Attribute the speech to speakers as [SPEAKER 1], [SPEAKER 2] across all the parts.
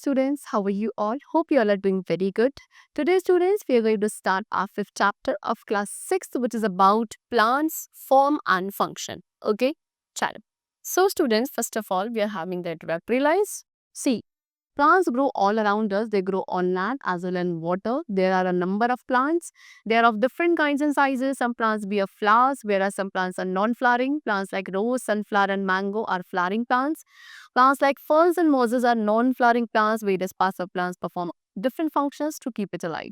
[SPEAKER 1] students, how are you all? Hope you all are doing very good. Today, students, we are going to start our fifth chapter of class 6, which is about plants, form and function. Okay, chalo. So, students, first of all, we are having the introductory lines. See, plants grow all around us. They grow on land as well as in water. There are a number of plants. They are of different kinds and sizes. Some plants bear flowers, whereas some plants are non-flowering. Plants like rose, sunflower, and mango are flowering plants. Plants like ferns and mosses are non-flowering plants. Various parts of plants perform different functions to keep it alive.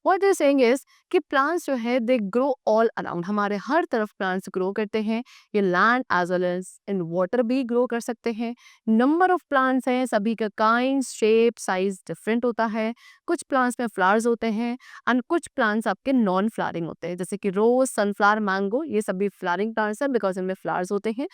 [SPEAKER 1] What they're saying is कि plants जो है they grow all around. हमारे हर तरफ plants grow करते हैं. ये land as well as in water भी grow कर सकते हैं. नंबर ऑफ प्लांट्स हैं, सभी का काइंड शेप साइज डिफरेंट होता है. कुछ प्लांट्स में फ्लावर्स होते हैं एंड कुछ प्लांट्स आपके नॉन फ्लावरिंग होते हैं, जैसे कि रोज, सनफ्लावर, मैंगो, ये सभी फ्लावरिंग प्लांट्स हैं बिकॉज इनमें फ्लावर्स होते हैं.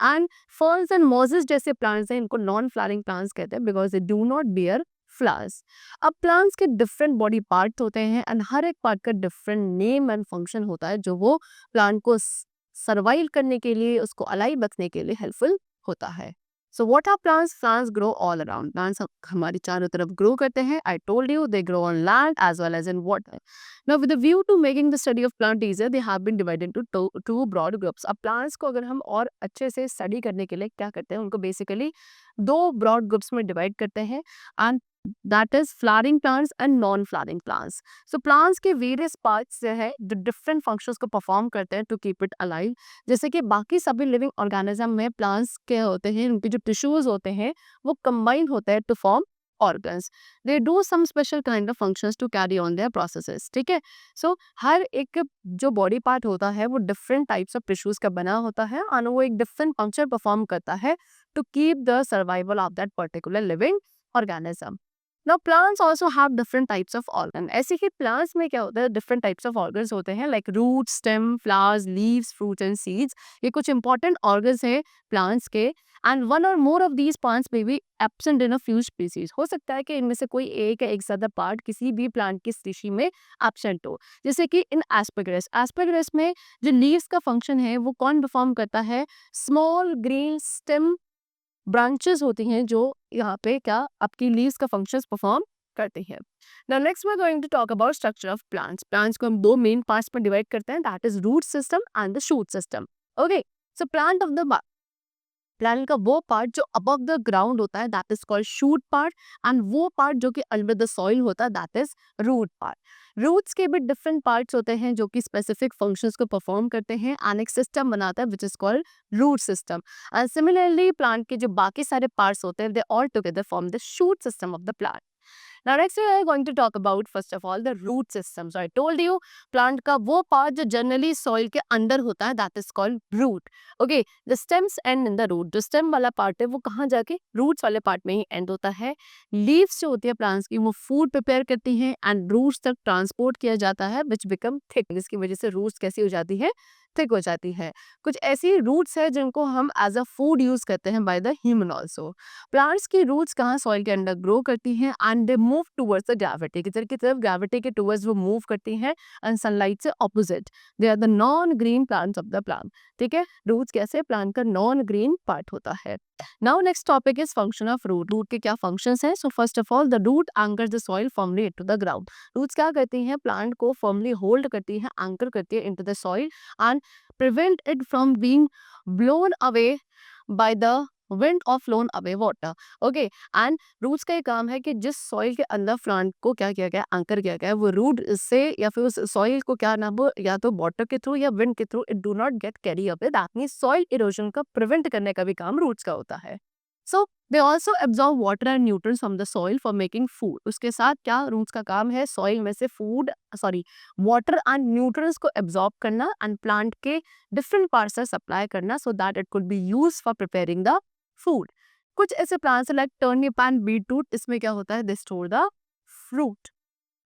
[SPEAKER 1] एंड फर्न्स एंड मोजेस जैसे प्लांट्स हैं, इनको नॉन फ्लावरिंग प्लांट्स कहते हैं because they do not bear flowers. अब प्लांट्स के डिफरेंट बॉडी पार्ट होते हैं एंड हर एक पार्ट का डिफरेंट नेम एंड फंक्शन होता है जो वो प्लांट को सर्वाइव करने के लिए, उसको अलाइव रखने के लिए हेल्पफुल होता है. So what are plants? Plants grow all around. Plants हमारी चारों तरफ grow करते हैं. I told you they grow on land as well as in water. Now with a view to making the study of plant easier, they have been divided into two broad groups. अब plants को अगर हम और अच्छे से study करने के लिए क्या करते हैं, उनको basically दो broad groups में divide करते हैं and that is flowering plants and non-flowering plants. So plants के various parts जो है जो different functions को perform करते हैं to keep it alive. जैसे कि बाकी सभी लिविंग ऑर्गेनिज्म में प्लांट्स के होते हैं, उनके जो टिश्यूज होते हैं वो कंबाइन होते हैं to form organs. They do some special kind of functions to carry on their processes. ठीक है, सो हर एक जो बॉडी पार्ट होता है वो डिफरेंट टाइप्स ऑफ टिश्यूज का बना होता है और वो एक डिफरेंट फंक्शन परफॉर्म करता है to keep the survival of that particular living organism. Now plants also have different types of organ. ऐसे ही plants में क्या होता है, different types of organs होते हैं like root, stem, flowers, leaves, fruits and seeds. ये कुछ important organs हैं plants के and one or more of these plants may be absent in a few species. हो सकता है कि इनमें से कोई एक या एक ज़्यादा पार्ट किसी भी प्लांट की स्पीशी में absent हो. जैसे कि इन एस्परगिलस, एस्परगिलस में जो लीव्स का फंक्शन है वो कौन परफॉर्म करता है, स्मॉल ग्रीन स्टेम ब्रांचेस होती हैं जो यहाँ पे क्या आपकी लीव्स का फंक्शंस परफॉर्म करती हैं. Now next we are going to talk about structure of plants. Plants को हम दो मेन पार्ट्स में डिवाइड करते हैं, that is root system and the shoot system. Okay, so plant का वो पार्ट जो अबव द ग्राउंड होता है that is called shoot part and वो पार्ट जो कि अंडर द सॉइल होता है that is root part. Roots के भी डिफरेंट पार्ट्स होते हैं जो कि स्पेसिफिक फंक्शंस को परफॉर्म करते हैं एंड एक सिस्टम बनाता है which is called root system. And similarly plant के जो बाकी सारे पार्ट्स होते हैं they all together form the shoot system of the plant. Now next we are going to talk about first of all the root system. So I told you plant का वो part जो generally soil के अंदर होता है that is called root. Okay, the stems end in the root. जो stem वाला part है वो कहाँ जाके roots वाले part में ही end होता है. Leaves जो होती है plants की वो food prepare करती हैं and roots तक transport किया जाता है which become thick. जिसकी वजह से roots कैसी हो जाती है, थिक हो जाती है. कुछ ऐसी रूट्स है जिनको हम एज अ फूड यूज करते हैं by the human also. Plants की रूट्स कहाँ सॉइल के अंदर ग्रो करती हैं and they move towards the gravity की तरफ ग्रेविटी के टुवर्ड्स वो मूव करती हैं एंड सनलाइट से opposite. They are the non green plants of the plant. ठीक है, रूट्स कैसे प्लांट का नॉन ग्रीन पार्ट होता है. Now next topic is function of root. Root के क्या फंक्शंस हैं? So first of all the root anchors the soil firmly into the ground. Roots क्या करती हैं, प्लांट को फर्मली होल्ड करती हैं, एंकर करती है into the soil and prevent it from being blown away by the wind or flown away water. Okay, and roots का ये काम है कि जिस सॉइल के अंदर प्लांट को क्या किया गया, एंकर किया गया, वो रूट से या फिर उस सॉइल को क्या ना हो या तो वाटर के थ्रू या विंड के through it do not gate carry away. That means soil erosion का प्रिवेंट करने का भी काम रूट्स का होता है. So they also absorb water and nutrients from the soil for making food. उसके साथ क्या रूट्स का काम है, सॉइल में से वाटर एंड न्यूट्रिएंट्स को एब्जॉर्ब करना एंड प्लांट के डिफरेंट पार्ट्स से सप्लाई करना so that it could be used for preparing the food. कुछ ऐसे plants like turnip and beetroot, इसमें क्या होता है, they store the fruit.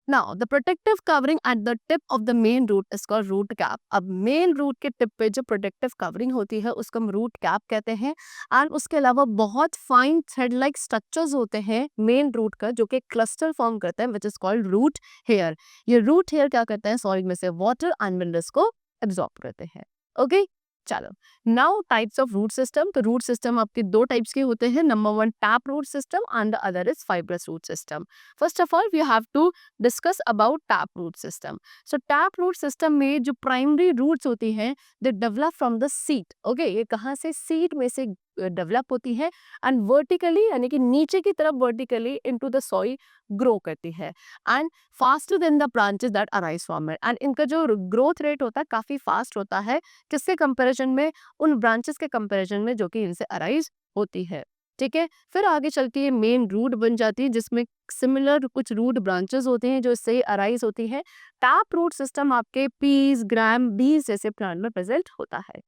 [SPEAKER 1] Now the protective covering at the tip of the main root is called root cap. अब main root के tip पे जो protective covering होती है उसको हम root cap कहते हैं. एंड उसके अलावा बहुत फाइन थ्रेड लाइक स्ट्रक्चर्स होते हैं मेन रूट का जो कि क्लस्टर फॉर्म करता है which is called root hair. ये रूट हेयर क्या करते हैं, सॉइल में से वाटर एंड मिनरल्स को एब्जॉर्ब करते हैं. ओके, चलो, now types of root system. तो रूट सिस्टम आपके दो टाइप्स के होते हैं। Number one tap root system and the other is fibrous root system. First of all we have to discuss about tap root system. So tap root system में जो primary roots होती हैं they develop from the seed. Okay, ये कहाँ से? Seed में से develop होती है एंड वर्टिकली यानी कि नीचे की तरफ vertically into the soil grow करती है and faster than the branches that arise from it. And इनका जो ग्रोथ रेट होता है काफी फास्ट होता है, किसके कंपैरिजन में? उन ब्रांचेस के कंपैरिजन में जो कि इनसे अराइज होती है। ठीक है, फिर आगे चल के ये मेन रूट बन जाती है जिसमें सिमिलर कुछ रूट ब्रांचेस होते हैं जो इससे अराइज होती है। टैप रूट सिस्टम आपके पीस, ग्राम, बीन्स जैसे प्लांट में प्रेजेंट होता है।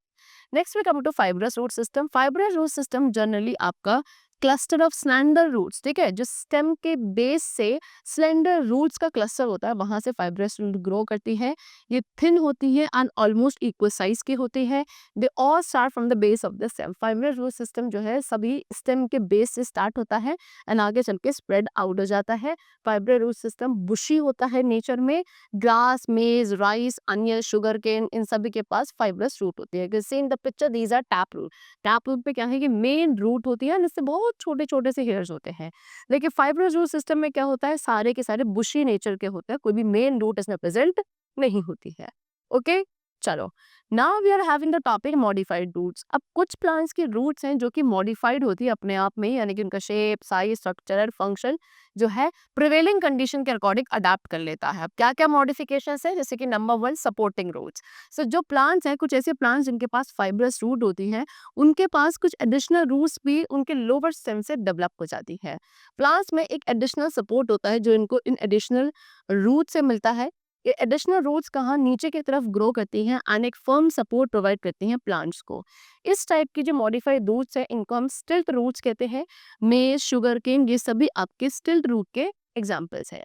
[SPEAKER 1] Next we come to fibrous root system. Fibrous root system generally आपका क्लस्टर ऑफ स्लेंडर रूट्स, ठीक है, जो स्टेम के बेस से स्लेंडर रूट्स का क्लस्टर होता है वहां से फाइब्रस रूट ग्रो करती है। ये थिन होती है एंड ऑलमोस्ट इक्वल साइज की होती है। They all start from the base of the stem. Fibrous root system जो है सभी स्टेम के बेस से स्टार्ट होता है एंड आगे चल के स्प्रेड आउट हो जाता है। फाइब्रस रूट सिस्टम बुशी होता है नेचर में। Grass, maize, rice, onion, sugarcane, इन सभी के पास फाइब्रस रूट होती है। See in the picture these are tap root. Tap root पे क्या है कि मेन रूट होती है जिससे बहुत छोटे छोटे से हेयर्स होते हैं। लेकिन फाइब्रस रूट सिस्टम में क्या होता है, सारे के सारे बुशी नेचर के होते हैं, कोई भी मेन रूट इसमें प्रेजेंट नहीं होती है। ओके, चलो, now we are having the topic modified roots. अब कुछ प्लांट्स की रूट्स हैं जो कि मॉडिफाइड होती है अपने आप में, यानी कि उनका शेप, साइज, स्ट्रक्चर, फंक्शन जो है प्रिवेलिंग कंडीशन के अकॉर्डिंग अडाप्ट कर लेता है। अब क्या क्या मॉडिफिकेशन है? जैसे कि नंबर वन सपोर्टिंग रूट्स। सो जो प्लांट्स हैं, कुछ ऐसे प्लांट्स जिनके पास फाइब्रस रूट होती हैं, उनके पास कुछ एडिशनल रूट्स भी उनके लोअर स्टेम से डेवलप हो जाती है। प्लांट्स में एक एडिशनल सपोर्ट होता है जो इनको इन एडिशनल रूट से मिलता है। ये एडिशनल रूट्स कहाँ? नीचे की तरफ ग्रो करती हैं एंड एक फर्म सपोर्ट प्रोवाइड करती हैं प्लांट्स को। इस टाइप की जो मॉडिफाइड रूट्स है इनको हम स्टिल्ट रूट्स कहते हैं। मेज, शुगर केन, ये सभी आपके स्टिल्ट रूट के एग्जाम्पल्स है।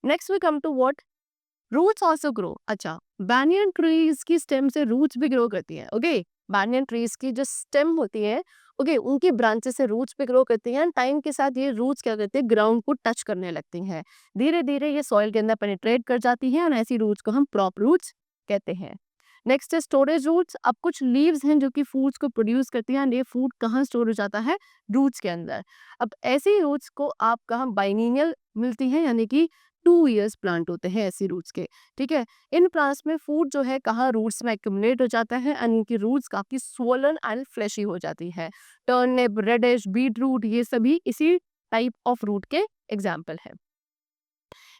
[SPEAKER 1] Next we come to what roots also grow. अच्छा, बैनियन ट्रीज की स्टेम से रूट्स भी ग्रो करती है। ओके, बैनियन ट्रीज की जो स्टेम होती है, ओके, उनकी ब्रांचेस से रूट्स भी ग्रो करती हैं। टाइम के साथ ये रूट्स क्या करते हैं? ग्राउंड को टच करने लगती हैं। धीरे धीरे ये सॉइल के अंदर पेनिट्रेट कर जाती हैं और ऐसी रूट्स को हम प्रॉप रूट्स कहते हैं। नेक्स्ट है स्टोरेज रूट्स। अब कुछ लीव्स हैं जो कि फूड्स को प्रोड्यूस करती हैं, ये फूड कहाँ स्टोर हो जाता है? रूट्स के अंदर। अब ऐसी रूट्स को आप कहाँ बाइनियल मिलती हैं, यानी कि 2 years प्लांट होते हैं ऐसी रूट्स के। ठीक है, इन प्लांट्स में फूड जो है कहाँ रूट्स में एक्यूमुलेट हो जाता है एंड इनकी रूट्स काफी स्वोलन एंड फ्लैशी हो जाती है। टर्निप, रेडिश, बीट रूट, ये सभी इसी टाइप ऑफ रूट के एग्जाम्पल है।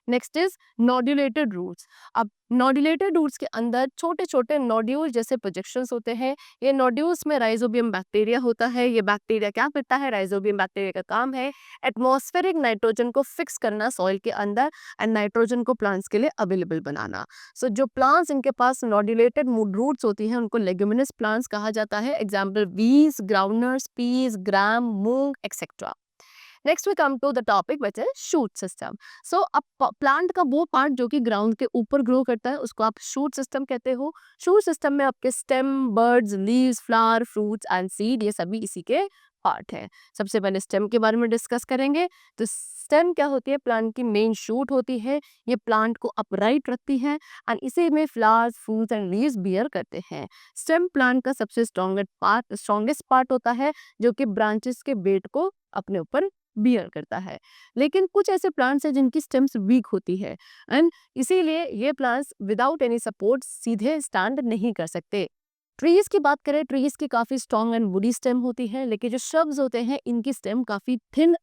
[SPEAKER 1] Next is nodulated roots. अब नोड्यूलेटेड रूट्स के अंदर छोटे छोटे नोड्यूल जैसे प्रोजेक्शंस होते हैं। ये नोड्यूल्स में राइजोबियम बैक्टीरिया होता है। ये बैक्टीरिया क्या करता है? राइजोबियम बैक्टीरिया का काम है एटमॉस्फेरिक नाइट्रोजन को फिक्स करना सॉइल के अंदर एंड नाइट्रोजन को प्लांट्स के लिए अवेलेबल बनाना। सो जो प्लांट्स इनके पास नोड्यूलेटेड रूट्स होती हैं उनको लेग्यूमिनस प्लांट्स कहा जाता है। Example beans, groundnuts, peas, gram, मूंग etcetera. Next we come to the topic which is shoot system. So अब प्लांट का वो पार्ट जो कि ग्राउंड के ऊपर ग्रो करता है उसको आप शूट सिस्टम कहते हो। शूट सिस्टम में आपके stem, birds, leaves, flower, fruits and seed ये सभी इसी के पार्ट है। सबसे पहले स्टेम के बारे में डिस्कस करेंगे। तो स्टेम क्या होती है? प्लांट की मेन शूट होती है। ये प्लांट को अपराइट रखती है एंड इसी में flowers, fruits and leaves bear करते हैं। स्टेम प्लांट का सबसे स्ट्रॉन्गेस्ट पार्ट होता है जो कि ब्रांचेस के वेट को अपने ऊपर बियर करता है। लेकिन कुछ ऐसे प्लांट्स हैं जिनकी स्टेम्स वीक होती है एंड इसीलिए ये प्लांट्स विदाउट एनी सपोर्ट सीधे स्टैंड नहीं कर सकते। ट्रीज की बात करें, ट्रीज की काफी स्ट्रॉन्ग एंड वुडी स्टेम होती है, लेकिन जो श्रब्स होते हैं इनकी स्टेम काफी थिन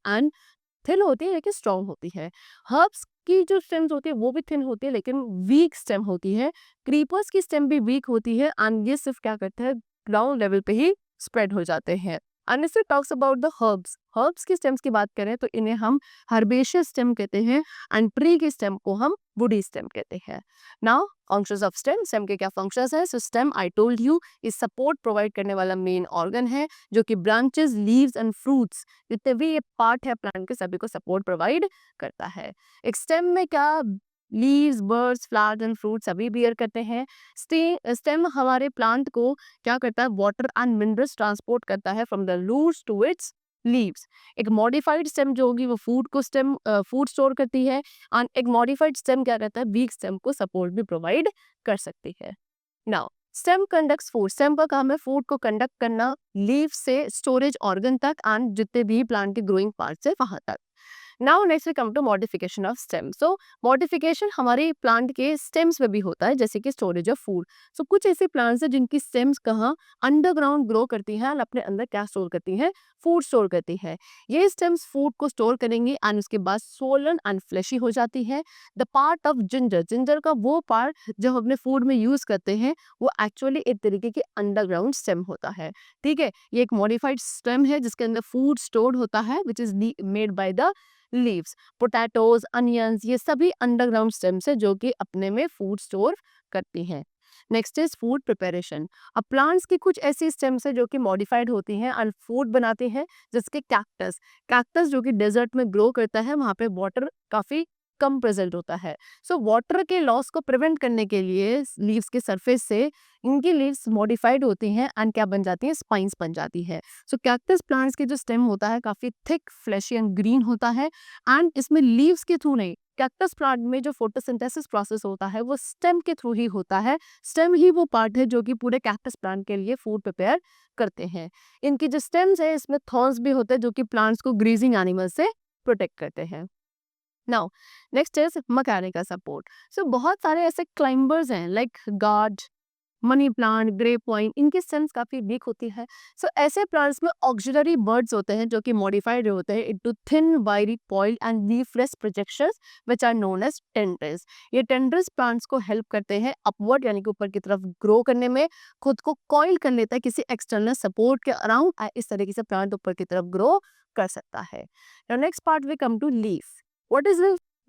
[SPEAKER 1] होती है लेकिन स्ट्रॉन्ग होती है। हर्ब्स की जो स्टेम्स होती है वो भी थिन होती है लेकिन वीक स्टेम होती है। क्रीपर्स की स्टेम भी वीक होती है एंड ये सिर्फ क्या करते हैं? ग्राउंड लेवल पे ही स्प्रेड हो जाते हैं। एंड इससे talks about the herbs. Herbs की स्टेम्स की बात करें तो इन्हें हम हर्बेशियस स्टेम कहते हैं एंड ट्री की स्टेम को हम वुडी स्टेम कहते हैं। Now functions of stem. Stem के क्या फंक्शंस हैं? सो स्टेम आई टोल्ड यू इस सपोर्ट प्रोवाइड करने वाला मेन ऑर्गन है जो कि ब्रांचेस, लीव्स एंड फ्रूट्स जितने भी ये पार्ट है प्लांट के सभी को सपोर्ट प्रोवाइड करता है। एक स्टेम में क्या leaves, birds, flowers and fruits सभी बियर करते हैं। स्टेम हमारे प्लांट को क्या करता है? वाटर एंड मिनरल्स ट्रांसपोर्ट करता है from the roots to its leaves. एक मॉडिफाइड स्टेम जो होगी वो फूड स्टोर करती है एंड एक मॉडिफाइड स्टेम क्या करता है? वीक स्टेम को सपोर्ट भी प्रोवाइड कर सकती है। Now stem conducts food, stem का काम है फूड को कंडक्ट करना लीफ से स्टोरेज ऑर्गन तक एंड जितने भी प्लांट के ग्रोइंग पार्ट्स है वहां तक। Now next we come to modification of stem. So modification हमारे प्लांट के स्टेम्स में भी होता है, जैसे कि स्टोरेज ऑफ फूड। सो कुछ ऐसे प्लांट्स हैं जिनकी स्टेम्स कहाँ अंडरग्राउंड ग्रो करती हैं और अपने अंदर क्या स्टोर करती हैं, फूड स्टोर करती है। ये स्टेम्स फूड को स्टोर करेंगी एंड उसके बाद सोलन एंड फ्लैशी हो जाती है। The part of ginger, ginger का वो पार्ट जो हम अपने फूड में यूज करते हैं वो एक्चुअली एक तरीके की अंडरग्राउंड स्टेम होता है। ठीक है, ये एक मॉडिफाइड स्टेम है जिसके अंदर फूड स्टोर्ड होता है which is made by the leaves. Potatoes, onions, ये सभी अंडरग्राउंड स्टेम्स है जो कि अपने में फूड स्टोर करती हैं। Next is food preparation. अब प्लांट्स की कुछ ऐसी स्टेम्स है जो कि मॉडिफाइड होती हैं और फूड बनाती हैं, जैसे कैक्टस। कैक्टस जो कि डेजर्ट में ग्रो करता है, वहाँ पे वाटर काफी कम प्रेजेंट होता है। सो वाटर के लॉस को प्रिवेंट करने के लिए लीव्स के सरफेस से इनकी लीव्स मॉडिफाइड होती हैं एंड क्या बन जाती हैं, स्पाइंस बन जाती है। सो कैक्टस प्लांट्स के जो स्टेम होता है काफी थिक, फ्लैशी एंड ग्रीन होता है एंड इसमें लीव्स के थ्रू नहीं, कैक्टस प्लांट में जो फोटोसिंथेसिस प्रोसेस होता है वो स्टेम के थ्रू ही होता है। स्टेम ही वो पार्ट है जो कि पूरे कैक्टस प्लांट के लिए फूड प्रिपेयर करते हैं। इनकी जो स्टेम्स है इसमें थॉर्न्स भी होते हैं जो कि प्लांट्स को ग्रीजिंग एनिमल से प्रोटेक्ट करते हैं। Now next is mechanical support. So बहुत सारे ऐसे क्लाइंबर्स हैं like gourd, money plant, grapevine, इनकी स्टेम्स काफी वीक होती है। सो ऐसे प्लांट्स में ऑक्सिलरी बर्ड्स होते हैं जो कि मॉडिफाइड होते हैं into thin wiry coil and leafless projections which are known as tendrils. ये टेंड्रिल्स प्लांट्स को हेल्प करते हैं अपवर्ड यानी कि ऊपर की तरफ ग्रो करने में, खुद को कॉइल कर लेता है किसी एक्सटर्नल सपोर्ट के अराउंड, इस तरीके से प्लांट ऊपर की तरफ ग्रो कर सकता है। Next part we come to leaf. What is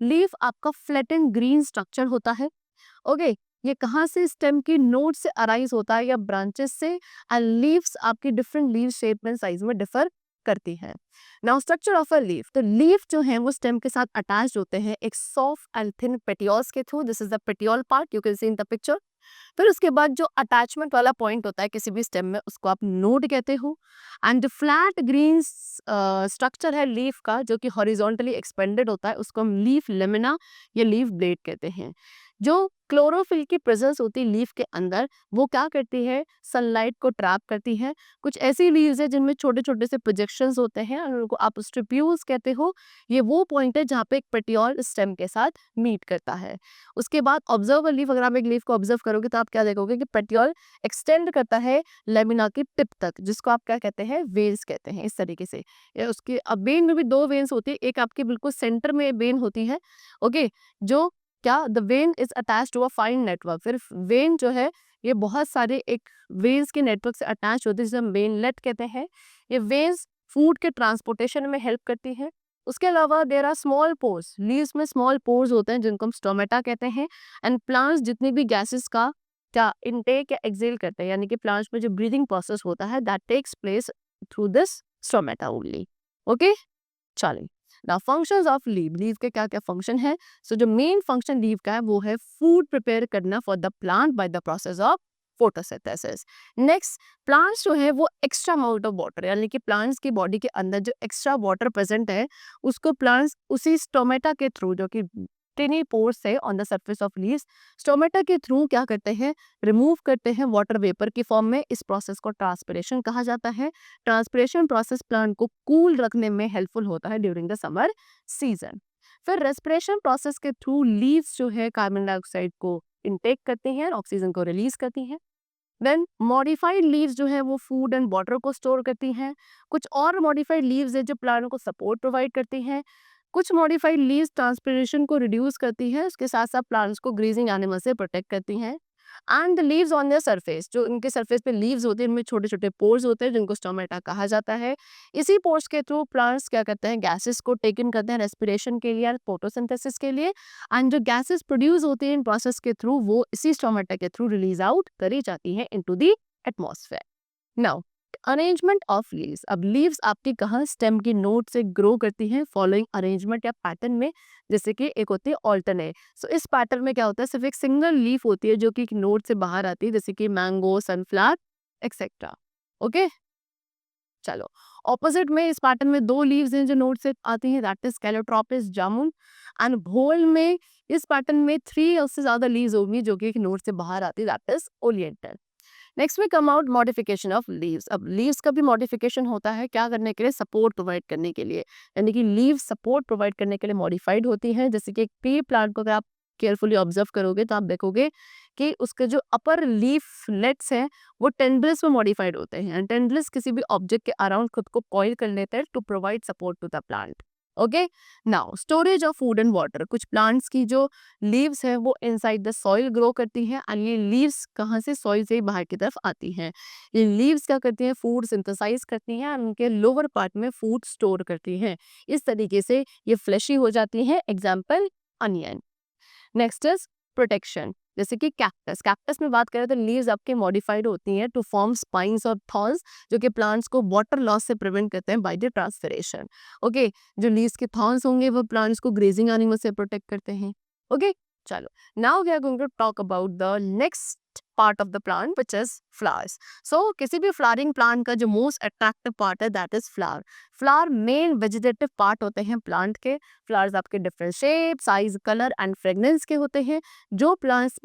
[SPEAKER 1] leaf? आपका फ्लैटेंड ग्रीन स्ट्रक्चर होता है। ओके, ये कहाँ से, स्टेम की नोड से अराइज होता है या ब्रांचेस से, एंड लीव्स आपकी different leave shape and size में डिफर करती है। Now structure of a leaf, तो लीफ जो है वो स्टेम के साथ अटैच होते हैं एक सॉफ्ट एंड थिन पेटियोल्स के through. This is the petiole part, you can see in the picture. फिर उसके बाद जो अटैचमेंट वाला पॉइंट होता है किसी भी स्टेम में उसको आप नोड कहते हो। एंड जो फ्लैट ग्रीन स्ट्रक्चर है लीफ का जो कि हॉरिजॉन्टली एक्सपेंडेड होता है उसको हम लीफ लेमिना या लीफ ब्लेड कहते हैं। जो क्लोरोफिल की प्रेजेंस होती है लीफ के अंदर वो क्या करती है, सनलाइट को ट्रैप करती है। कुछ ऐसी लीव्स है जिनमें छोटे छोटे से प्रोजेक्शंस होते हैं और उनको आप स्टिप्यूल्स कहते हो। ये वो पॉइंट है जहाँ पे एक पेटियोल स्टेम के साथ मीट करता है। उसके बाद ऑब्जर्वर लीफ, अगर आप एक लीफ को ऑब्जर्व करोगे तो आप क्या देखोगे कि पेटियोल एक्सटेंड करता है लेमिना की टिप तक, जिसको आप क्या कहते हैं, वेन्स कहते हैं। इस तरीके से या उसके अब वेन में भी दो वेन्स होती है, एक आपके बिल्कुल सेंटर में वेन होती है। ओके, जो क्या, the vein is attach to a fine network. फिर वेन जो है ये बहुत सारे एक वेन्स के नेटवर्क से अटैच होती है जिसे हम वेनलेट कहते हैं। ये वेन्स फूड के ट्रांसपोर्टेशन में हेल्प करती है। उसके अलावा there are small pores, leaves में स्मॉल पोर्स होते हैं जिनको हम स्टोमेटा कहते हैं। एंड प्लांट्स जितनी भी गैसेस का क्या इनटेक या एक्सेल करते हैं, यानी कि प्लांट्स में जो ब्रीदिंग प्रोसेस होता है that takes place through this stomata only. Okay, चलिए now functions of leaf. Leaf के क्या क्या फंक्शन है? सो जो मेन फंक्शन लीव का है वो है फूड प्रिपेयर करना for the plant by the process of photosynthesis. Next, plants जो है वो एक्स्ट्रा अमाउंट ऑफ वाटर, यानी कि प्लांट्स की बॉडी के अंदर जो एक्स्ट्रा वाटर प्रेजेंट है उसको प्लांट्स उसी स्टोमेटा के थ्रू, जो कि टिनी पोर्स है on the surface of leaves, stomata के थ्रू क्या करते हैं, रिमूव करते हैं वाटर वेपर की फॉर्म में। इस प्रोसेस को ट्रांसपिरेशन कहा जाता है। ट्रांसपिरेशन प्रोसेस प्लांट को कूल रखने में हेल्पफुल होता है ड्यूरिंग द समर सीजन। फिर रेस्पिरेशन प्रोसेस के थ्रू लीव्स जो है कार्बन डाइऑक्साइड को इनटेक करती हैं और ऑक्सीजन को रिलीज करती हैं। देन मॉडिफाइड लीव्स जो है वो फूड एंड वाटर को स्टोर करती हैं। कुछ और मॉडिफाइड लीव्स है जो प्लांट को सपोर्ट प्रोवाइड करती हैं। कुछ मॉडिफाइड लीव्स ट्रांसपिरेशन को रिड्यूस करती है, उसके साथ साथ प्लांट्स को ग्रीजिंग एनिमल से प्रोटेक्ट करती हैं। And the leaves on their surface, जो इनके सरफेस पे लीव्स होते हैं इनमें छोटे छोटे पोर्स होते हैं जिनको स्टोमेटा कहा जाता है। इसी पोर्स के थ्रू प्लांट्स क्या करते हैं, गैसेस को टेक इन करते हैं रेस्पिरेशन के लिए, फोटोसिंथेसिस के लिए। एंड जो गैसेस प्रोड्यूस होती हैं इन प्रोसेस के थ्रू वो इसी स्टोमेटा के थ्रू रिलीज आउट करी जाती है into the atmosphere. Now arrangement of leaves. अब लीव्स आपकी कहाँ, स्टेम की नोड से ग्रो करती हैं फॉलोइंग अरेंजमेंट या पैटर्न में। जैसे कि एक होती है ऑल्टरनेट। सो इस पैटर्न में क्या होता है, सिर्फ एक सिंगल लीफ होती है जो कि एक नोड से बाहर आती है, जैसे कि मैंगो, सनफ्लावर एक्सेट्रा। ओके, चलो ऑपोजिट में इस पैटर्न में दो लीव्स हैं जो नोड से आती हैं, that is calotropis jamun. And whorl में इस पैटर्न में 3 या उससे ज्यादा लीव्स होंगी जो कि एक नोड से बाहर आती है, दैट इज ओलिएंडर। नेक्स्ट में come out modification of leaves. अब लीव्स का भी मॉडिफिकेशन होता है, क्या करने के लिए? सपोर्ट प्रोवाइड करने के लिए, यानी कि लीव सपोर्ट प्रोवाइड करने के लिए मॉडिफाइड होती है। जैसे कि एक पी प्लांट को अगर आप केयरफुली ऑब्जर्व करोगे तो आप देखोगे कि उसके जो अपर लीफ लेट्स हैं वो टेंड्रिल्स में मॉडिफाइड होते हैं, एंड टेंड्रिल्स किसी भी ऑब्जेक्ट के अराउंड खुद को कॉइल कर लेते हैं to provide support to the plant. Okay, now storage of food and water. कुछ प्लांट्स की जो लीव्स है वो इनसाइड द सॉइल ग्रो करती हैं, एंड ये लीव्स कहाँ से? सॉइल से ही बाहर की तरफ आती हैं। ये लीव्स क्या करती हैं? फूड सिंथेसाइज करती हैं, और उनके लोअर पार्ट में फूड स्टोर करती हैं। इस तरीके से ये फ्लैशी हो जाती हैं। Example, onion. Next is protection. जैसे कि कैक्टस। कैक्टस में बात करें तो लीव्स आपके मॉडिफाइड होती हैं टू फॉर्म स्पाइन्स और थॉर्न्स, जो कि प्लांट्स को वाटर लॉस से प्रिवेंट करते हैं बाय द ट्रांसपिरेशन। ओके, जो लीव्स के थॉर्न्स होंगे वो प्लांट्स को ग्रेजिंग एनिमल से प्रोटेक्ट करते हैं। ओके, चलो, now we are going to talk about the next part of the plant which is flowers. So किसी भी फ्लावरिंग प्लांट का जो मोस्ट अट्रैक्टिव पार्ट है that is flower. Flower main vegetative part होते हैं प्लांट के। Flowers आपके different shape, size, colour and fragrance के होते हैं। जो प्लांट्स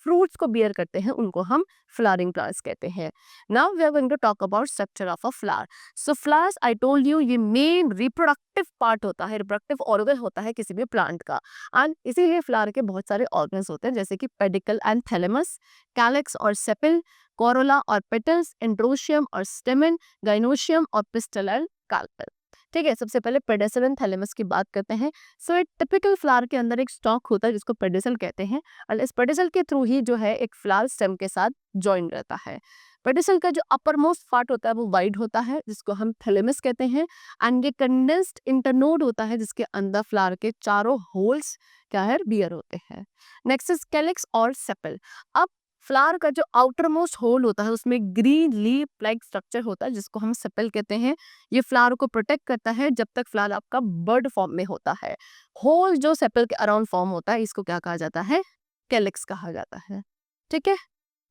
[SPEAKER 1] फ्रूट्स को बियर करते हैं उनको हम फ्लावरिंग प्लांट्स कहते हैं। Now we are going to talk about structure of a flower. So flowers, I told you, ये मेन रिप्रोडक्टिव पार्ट होता है, रिप्रोडक्टिव ऑर्गन होता है किसी भी प्लांट का। एंड इसीलिए फ्लावर के बहुत सारे ऑर्गन्स होते हैं, जैसे कि पेडिकल एंड थैलेमस, कैलिक्स और सेपल, कोरोला और पेटल्स, एंड्रोशियम और स्टेमन, गाइनोशियम और पिस्टल एंड कार्पेल। ठीक है, सबसे पहले पेडिसल एंड थैलेमस की बात करते हैं। सो एक टिपिकल फ्लावर के अंदर एक स्टॉक होता है जिसको पेडिसल कहते हैं, और इस पेडिसल के थ्रू ही जो है एक फ्लावर स्टेम के साथ ज्वाइन रहता है। पेडिसल का जो अपर मोस्ट पार्ट होता है वो वाइड होता है, जिसको हम थैलेमस कहते हैं, एंड ये कंडेंस्ड इंटरनोड होता है जिसके अंदर फ्लावर के चारों होल्स क्या है? बियर होते हैं। नेक्स्ट इज कैलिक्स और सेपल। अब फ्लावर का जो आउटर मोस्ट होल होता है उसमें ग्रीन लीफ लाइक स्ट्रक्चर होता है जिसको हम सेपल कहते हैं। ये फ्लावर को प्रोटेक्ट करता है जब तक फ्लावर आपका बर्ड फॉर्म में होता है। होल जो सेपल के अराउंड फॉर्म होता है इसको क्या कहा जाता है? कैलिक्स कहा जाता है। ठीक है,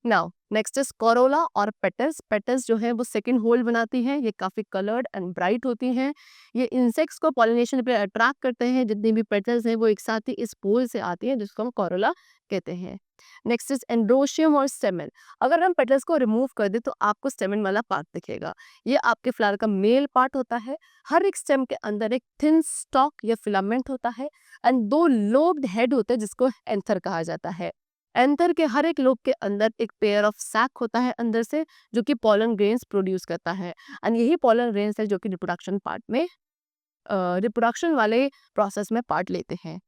[SPEAKER 1] नाउ नेक्स्ट इज कोरोला और पेटल्स। पेटल्स जो है वो सेकंड होल बनाती हैं। ये काफी कलर्ड एंड ब्राइट होती हैं। ये इंसेक्ट्स को पॉलिनेशन पे अट्रैक्ट करते हैं। जितनी भी पेटल्स हैं वो एक साथ ही इस पोल से आती हैं जिसको हम कोरोला कहते हैं। नेक्स्ट इज एंड्रोशियम और स्टेमन। अगर हम पेटल्स को रिमूव कर दे तो आपको स्टेमन वाला पार्ट दिखेगा। ये आपके फ्लावर का मेल पार्ट होता है। हर एक स्टेम के अंदर एक थिन स्टॉक या फिलामेंट होता है, एंड दो लोब्ड हेड होते हैं जिसको एंथर कहा जाता है। एंथर के हर एक लोब के अंदर एक पेयर ऑफ सैक होता है अंदर से, जो कि पॉलन ग्रेन्स प्रोड्यूस करता है, एंड यही पॉलन ग्रेन्स है जो कि रिप्रोडक्शन पार्ट में रिप्रोडक्शन वाले प्रोसेस में पार्ट लेते हैं।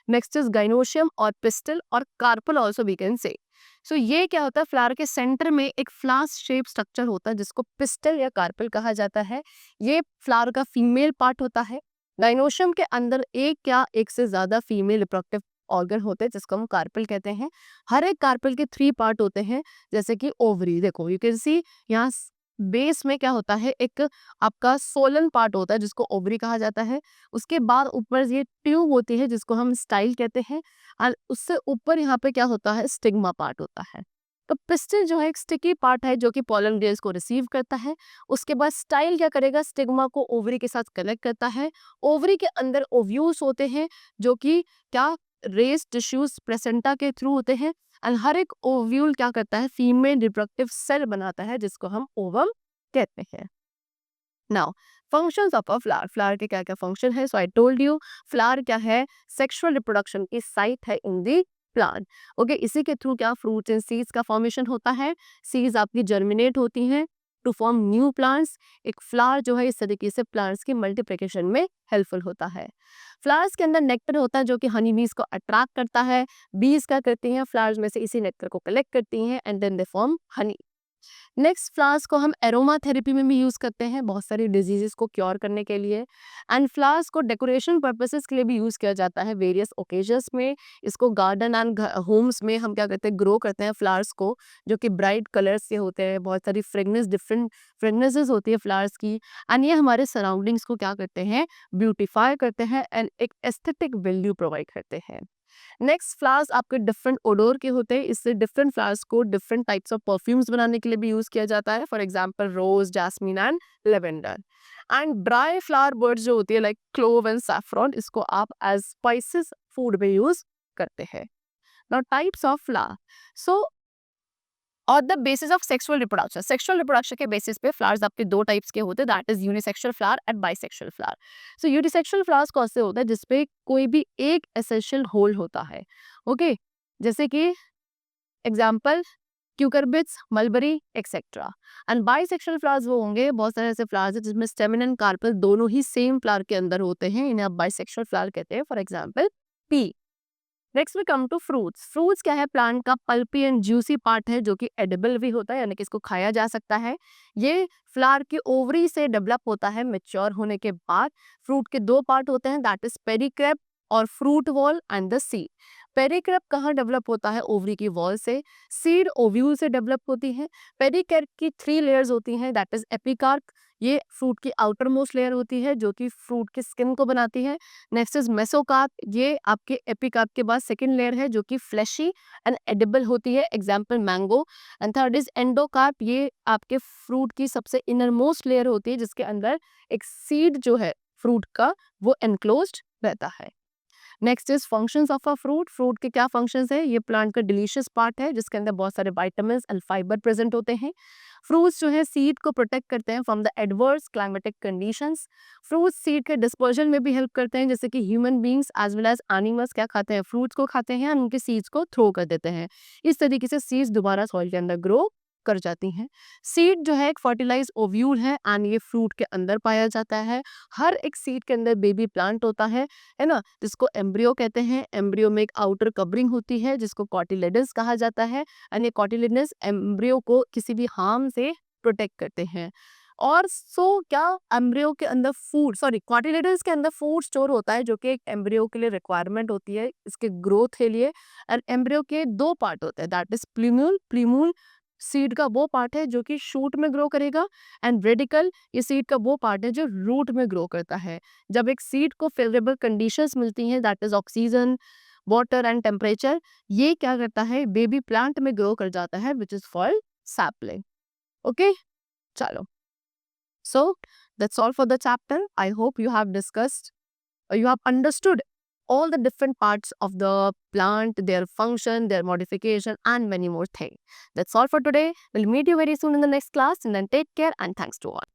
[SPEAKER 1] नेक्स्ट इज गाइनोशियम और पिस्टल और carpel also we can say. So ये क्या होता है? फ्लावर के सेंटर में एक फ्लास शेप स्ट्रक्चर होता है जिसको पिस्टल या कार्पल कहा जाता है। ये फ्लावर का फीमेल पार्ट होता है। गाइनोशियम के अंदर एक या एक से ज्यादा फीमेल रिप्रोडक्टिव ऑर्गन होते हैं जिसको हम कार्पल कहते हैं। हर एक कार्पल के 3 पार्ट होते हैं, जैसे कि ओवरी। देखो, यू कैन सी यहाँ बेस में क्या होता है? एक आपका सोलन पार्ट होता है जिसको ओवरी कहा जाता है। उसके बाद ऊपर ये ट्यूब होती है जिसको हम स्टाइल कहते हैं, और उससे ऊपर यहाँ पे क्या होता है? स्टिग्मा पार्ट होता है। तो पिस्टल जो है एक स्टिकी पार्ट है जो कि पॉलन ग्रेन्स को रिसीव करता है। उसके बाद स्टाइल क्या करेगा? स्टिग्मा को ओवरी के साथ कनेक्ट करता है। ओवरी के अंदर ओव्यूल्स होते हैं जो कि क्या रेस टिश्यूज प्लेसेंटा के थ्रू होते हैं, एंड हर एक ओव्यूल क्या करता है? फीमेल रिप्रोडक्टिव सेल बनाता है जिसको हम ओवम कहते हैं। Now functions of a flower. Flower के क्या क्या फंक्शन है? सो आई टोल्ड यू, फ्लावर क्या है? सेक्सुअल रिप्रोडक्शन की साइट है इन दी प्लांट। ओके, इसी के थ्रू क्या फ्रूट्स एंड सीड्स का फॉर्मेशन होता है। सीड्स आपकी जर्मिनेट होती हैं टू फॉर्म न्यू प्लांट्स। एक फ्लावर जो है इस तरीके से प्लांट्स की मल्टीप्लिकेशन में हेल्पफुल होता है। फ्लावर्स के अंदर नेक्टर होता है जो कि हनी बीज को अट्रैक्ट करता है। बीज क्या करती हैं? फ्लावर्स में से इसी नेक्टर को कलेक्ट करती हैं, and then they form honey. Next, flowers को हम एरोमा थेरेपी में भी यूज करते हैं बहुत सारी डिजीजेस को क्योर करने के लिए, एंड फ्लावर्स को डेकोरेशन पर्पसेस के लिए भी यूज किया जाता है वेरियस ओकेजन्स में। इसको गार्डन एंड होम्स में हम क्या करते हैं? ग्रो करते हैं फ्लावर्स को, जो कि ब्राइट कलर्स के होते हैं। बहुत सारी फ्रेगनेंस, डिफरेंट फ्रेगनेंसेस होती है फ्लावर्स की, एंड ये हमारे सराउंडिंग्स को क्या करते हैं? ब्यूटिफाई करते हैं, एंड एक एस्थेटिक वैल्यू प्रोवाइड करते हैं। नेक्स्ट, फ्लावर्स आपके डिफरेंट ओडोर के होते हैं। इससे डिफरेंट फ्लावर्स को डिफरेंट टाइप्स ऑफ परफ्यूम्स बनाने के लिए भी यूज किया जाता है। For example rose, jasmine and lavender. And dry flower buds जो होती है लाइक क्लोव एंड सैफरॉन, इसको आप एज स्पाइसेस फूड में यूज करते हैं। Now types of flower. So और the basis of sexual reproduction, sexual reproduction के बेसिस पे फ्लावर्स आपके दो टाइप्स के होते हैं, that is unisexual flower and bisexual flower. So unisexual flowers कौन से होते हैं, जिसपे कोई भी एक एसेंशियल होल होता है, ओके जैसे कि example cucurbits, mulberry etcetera. And bisexual flowers वो होंगे, बहुत सारे ऐसे फ्लावर्स हैं जिसमें स्टेमन एंड कार्पेल दोनों ही सेम फ्लावर के अंदर होते हैं, इन्हें आप बाइसेक्सुअल फ्लावर कहते हैं, for example pea. Next we come to fruits. Fruits क्या है, प्लांट का पल्पी एंड जूसी पार्ट है जो कि एडिबल भी होता है, यानी कि इसको खाया जा सकता है। ये फ्लावर की ओवरी से डेवलप होता है मेच्योर होने के बाद। फ्रूट के दो पार्ट होते हैं, दैट इज पेरिक्रेप और fruit wall and the seed. Pericarp कहाँ डेवलप होता है, ओवरी की वॉल से। सीड ओव्यूल से डेवलप होती है। पेरिक्रेप की 3 लेयर्स होती हैं, दैट इज एपिकार्प, ये फ्रूट की आउटर मोस्ट लेयर होती है जो कि फ्रूट की स्किन को बनाती है। नेक्स्ट इज मेसोकार्प, ये आपके एपिकार्प के बाद सेकंड लेयर है जो कि फ्लैशी एंड एडिबल होती है, example mango. And third is endocarp, ये आपके फ्रूट की सबसे इनर मोस्ट लेयर होती है जिसके अंदर एक सीड जो है फ्रूट का वो एनक्लोज्ड रहता है। Next is functions of a fruit. Fruit के क्या फंक्शंस है, ये प्लांट का डिलीशियस पार्ट है जिसके अंदर बहुत सारे विटामिन्स एंड फाइबर प्रेजेंट होते हैं। फ्रूट्स जो है सीड को प्रोटेक्ट करते हैं from the adverse climatic conditions. Fruits seed के डिस्पर्जन में भी हेल्प करते हैं, जैसे कि human beings as well as animals क्या खाते हैं, फ्रूट्स को खाते हैं और उनके सीड्स को थ्रो कर देते हैं। इस तरीके से सीड्स दोबारा सॉइल के अंदर ग्रो कर जाती हैं। सीड जो है एक फर्टिलाइज्ड ओव्यूल है एंड ये फ्रूट के अंदर पाया जाता है। हर एक सीड के अंदर बेबी प्लांट होता है ना, जिसको एम्ब्रियो कहते हैं। एम्ब्रियो में एक आउटर कवरिंग होती है जिसको कॉटिलेडस कहा जाता है, एंड ये कॉटिलेडस एम्ब्रियो को किसी भी हार्म से प्रोटेक्ट करते हैं। और क्या एम्ब्रियो के अंदर फूड, सॉरी कॉटिलेडस के अंदर फूड स्टोर होता है जो कि एक एम्ब्रियो के लिए रिक्वायरमेंट होती है इसके ग्रोथ के लिए। एंड एम्ब्रियो के दो पार्ट होते हैं, that is plumule, plumule seed का वो पार्ट है जो कि शूट में ग्रो करेगा, एंड रेडिकल ये सीड का वो पार्ट है जो रूट में ग्रो करता है। जब एक सीड को फेवरेबल कंडीशंस मिलती हैं, that is oxygen, water and temperature, ये क्या करता है, बेबी प्लांट में ग्रो कर जाता है which is called sapling. Okay, चलो, so that's all for the chapter. I hope you have discussed or you have understood all the different parts of the plant, their function, their modification, and many more things. That's all for today. We'll meet you very soon in the next class, and then take care and thanks to all.